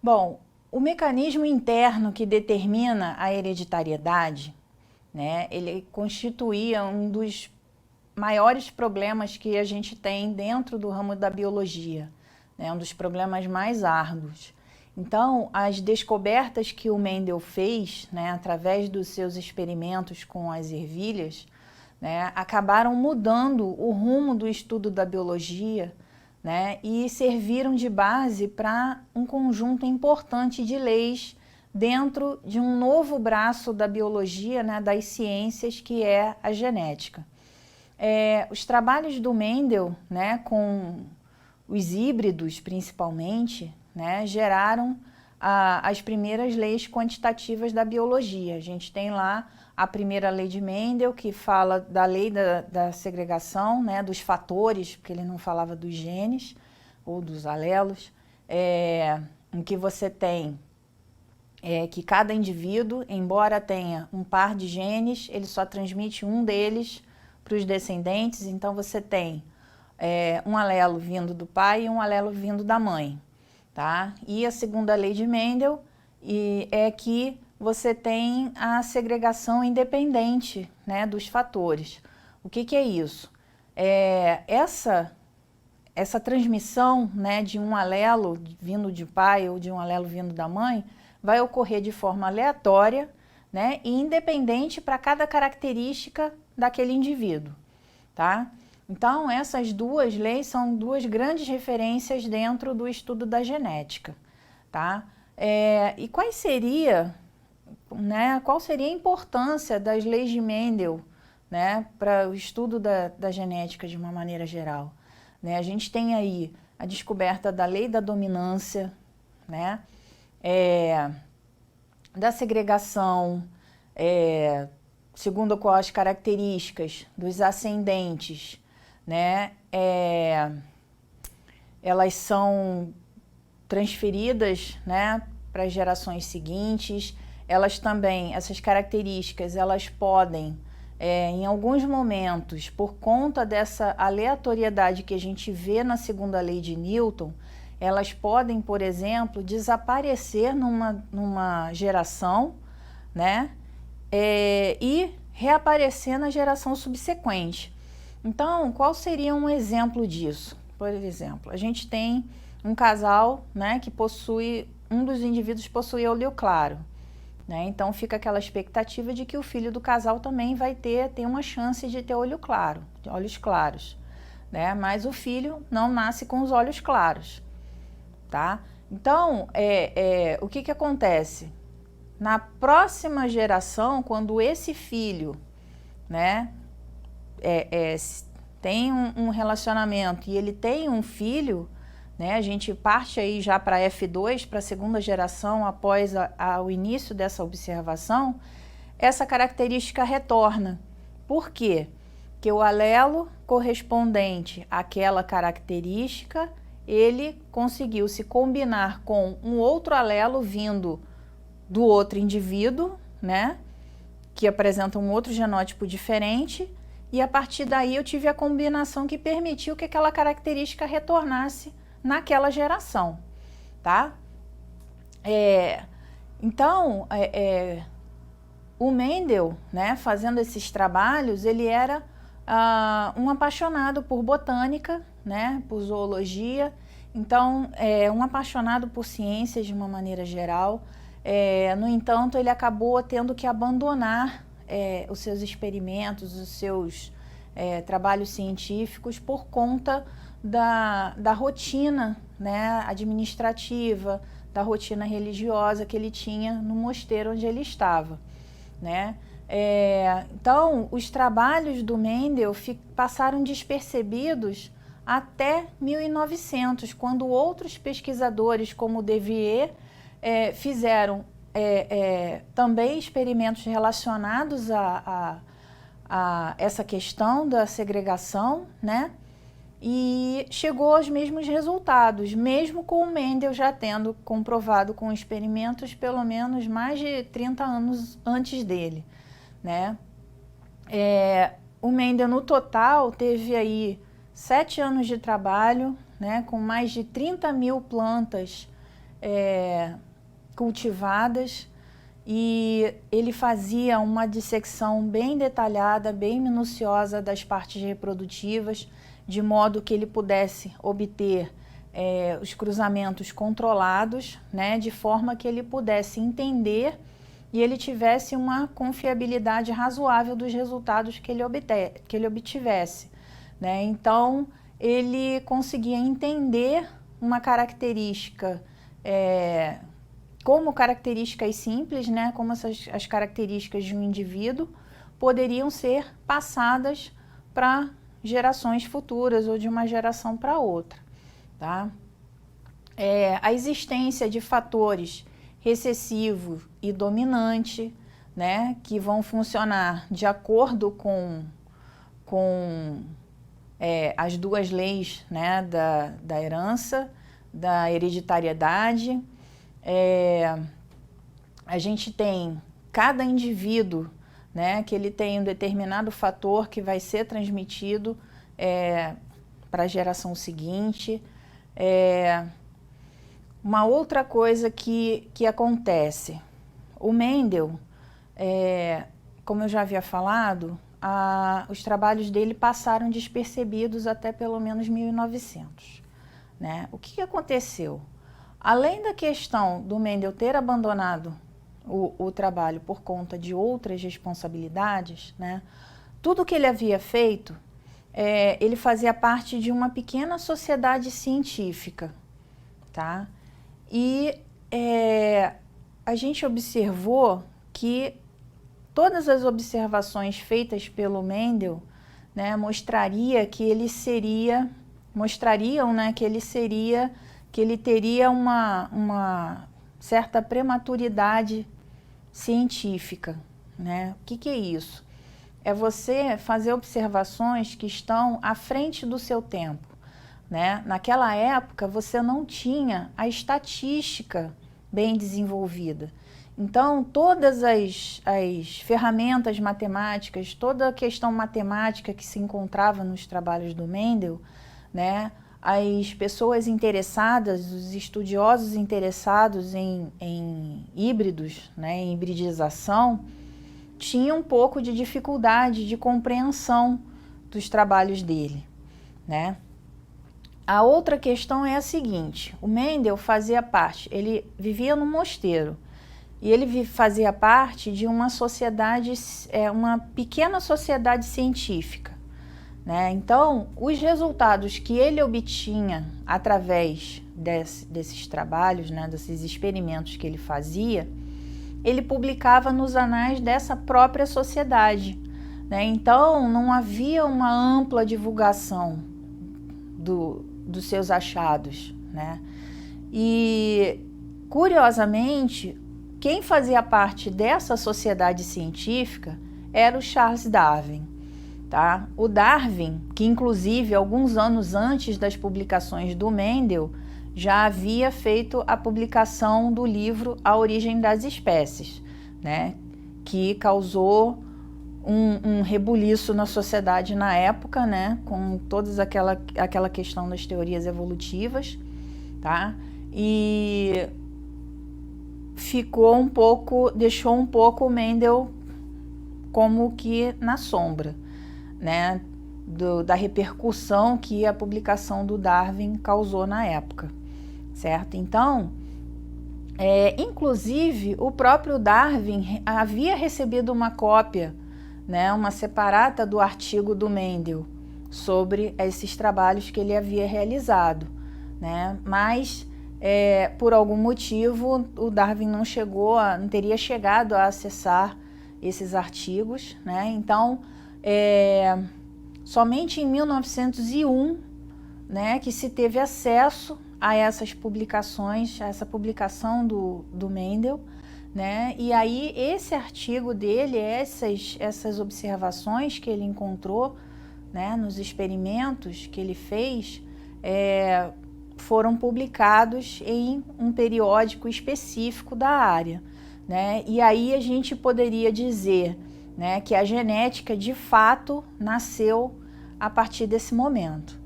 Bom, o mecanismo interno que determina a hereditariedade, né, ele constituía um dos maiores problemas que a gente tem dentro do ramo da biologia, né, um dos problemas mais árduos. Então, as descobertas que o Mendel fez, né, através dos seus experimentos com as ervilhas, né, acabaram mudando o rumo do estudo da biologia, né, e serviram de base para um conjunto importante de leis dentro de um novo braço da biologia, né, das ciências, que é a genética. Os trabalhos do Mendel, né, com os híbridos principalmente, né, geraram as primeiras leis quantitativas da biologia. A gente tem lá a primeira lei de Mendel, que fala da lei da segregação, né, dos fatores, porque ele não falava dos genes ou dos alelos, em que você tem que cada indivíduo, embora tenha um par de genes, ele só transmite um deles para os descendentes. Então você tem um alelo vindo do pai e um alelo vindo da mãe, tá? E a segunda lei de Mendel é que você tem a segregação independente, né, dos fatores. O que é isso? Essa transmissão, né, de um alelo vindo de pai ou de um alelo vindo da mãe vai ocorrer de forma aleatória, né, e independente para cada característica daquele indivíduo, tá? Então, essas duas leis são duas grandes referências dentro do estudo da genética, tá? E qual seria a importância das leis de Mendel, né, para o estudo da genética de uma maneira geral? Né, a gente tem aí a descoberta da lei da dominância, né, da segregação, segundo qual as características dos ascendentes, né, elas são transferidas, né, para as gerações seguintes. Elas também, essas características, elas podem, em alguns momentos, por conta dessa aleatoriedade que a gente vê na segunda lei de Newton, elas podem, por exemplo, desaparecer numa geração, né, e reaparecer na geração subsequente. Então, qual seria um exemplo disso? Por exemplo, a gente tem um casal, né, que um dos indivíduos possui olho claro, né? Então fica aquela expectativa de que o filho do casal também vai ter uma chance de ter olho claro, de olhos claros, né? Mas o filho não nasce com os olhos claros, tá? Então, o que acontece? Na próxima geração, quando esse filho, né, tem um relacionamento e ele tem um filho, né, a gente parte aí já para F2, para a segunda geração, após o início dessa observação, essa característica retorna. Por quê? Porque o alelo correspondente àquela característica, ele conseguiu se combinar com um outro alelo vindo do outro indivíduo, né, que apresenta um outro genótipo diferente, e a partir daí eu tive a combinação que permitiu que aquela característica retornasse naquela geração, tá? Então, o Mendel, né, fazendo esses trabalhos, ele era um apaixonado por botânica, né, por zoologia. Então, um apaixonado por ciências de uma maneira geral. No entanto, ele acabou tendo que abandonar os seus experimentos, os seus trabalhos científicos por conta da rotina, né, administrativa, da rotina religiosa que ele tinha no mosteiro onde ele estava, né? Então, os trabalhos do Mendel passaram despercebidos até 1900, quando outros pesquisadores, como Devier, fizeram também experimentos relacionados a essa questão da segregação, né? E chegou aos mesmos resultados, mesmo com o Mendel já tendo comprovado com experimentos pelo menos mais de 30 anos antes dele, né? O Mendel, no total, teve aí 7 anos de trabalho, né, com mais de 30 mil plantas cultivadas, e ele fazia uma dissecção bem detalhada, bem minuciosa das partes reprodutivas, de modo que ele pudesse obter os cruzamentos controlados, né, de forma que ele pudesse entender e ele tivesse uma confiabilidade razoável dos resultados que ele obtivesse, né? Então, ele conseguia entender uma característica como características simples, né, como as características de um indivíduo poderiam ser passadas para gerações futuras ou de uma geração para outra, tá? A existência de fatores recessivo e dominante, né, que vão funcionar de acordo com as duas leis, né, da herança, da hereditariedade. A gente tem cada indivíduo, né, que ele tem um determinado fator que vai ser transmitido para a geração seguinte. Uma outra coisa que acontece, o Mendel, como eu já havia falado, os trabalhos dele passaram despercebidos até pelo menos 1900. Né? O que aconteceu? Além da questão do Mendel ter abandonado o trabalho por conta de outras responsabilidades, né, tudo que ele havia feito, ele fazia parte de uma pequena sociedade científica, tá? E a gente observou que todas as observações feitas pelo Mendel, né, mostrariam, né, que ele teria uma certa prematuridade científica, né? O que é isso? É você fazer observações que estão à frente do seu tempo, né? Naquela época você não tinha a estatística bem desenvolvida. Então, todas as ferramentas matemáticas, toda a questão matemática que se encontrava nos trabalhos do Mendel, né, as pessoas interessadas, os estudiosos interessados em híbridos, né, em hibridização, tinham um pouco de dificuldade de compreensão dos trabalhos dele, né? A outra questão é a seguinte: o Mendel fazia parte, ele vivia num mosteiro, e ele fazia parte de uma sociedade, uma pequena sociedade científica, né? Então, os resultados que ele obtinha através desses trabalhos, né, desses experimentos que ele fazia, ele publicava nos anais dessa própria sociedade, né? Então, não havia uma ampla divulgação dos seus achados, né? E, curiosamente, quem fazia parte dessa sociedade científica era o Charles Darwin, tá? O Darwin, que inclusive alguns anos antes das publicações do Mendel, já havia feito a publicação do livro A Origem das Espécies, né? Que causou um rebuliço na sociedade na época, né? Com toda aquela questão das teorias evolutivas, tá? E deixou um pouco o Mendel como que na sombra, né, da repercussão que a publicação do Darwin causou na época, certo? Então, inclusive, o próprio Darwin havia recebido uma cópia, né, uma separata do artigo do Mendel sobre esses trabalhos que ele havia realizado, né? Mas por algum motivo o Darwin não teria chegado a acessar esses artigos, né? Então, somente em 1901, né, que se teve acesso a essas publicações, a essa publicação do Mendel, né? E aí esse artigo dele, essas observações que ele encontrou, né, nos experimentos que ele fez, foram publicados em um periódico específico da área, né? E aí a gente poderia dizer, né, que a genética de fato nasceu a partir desse momento.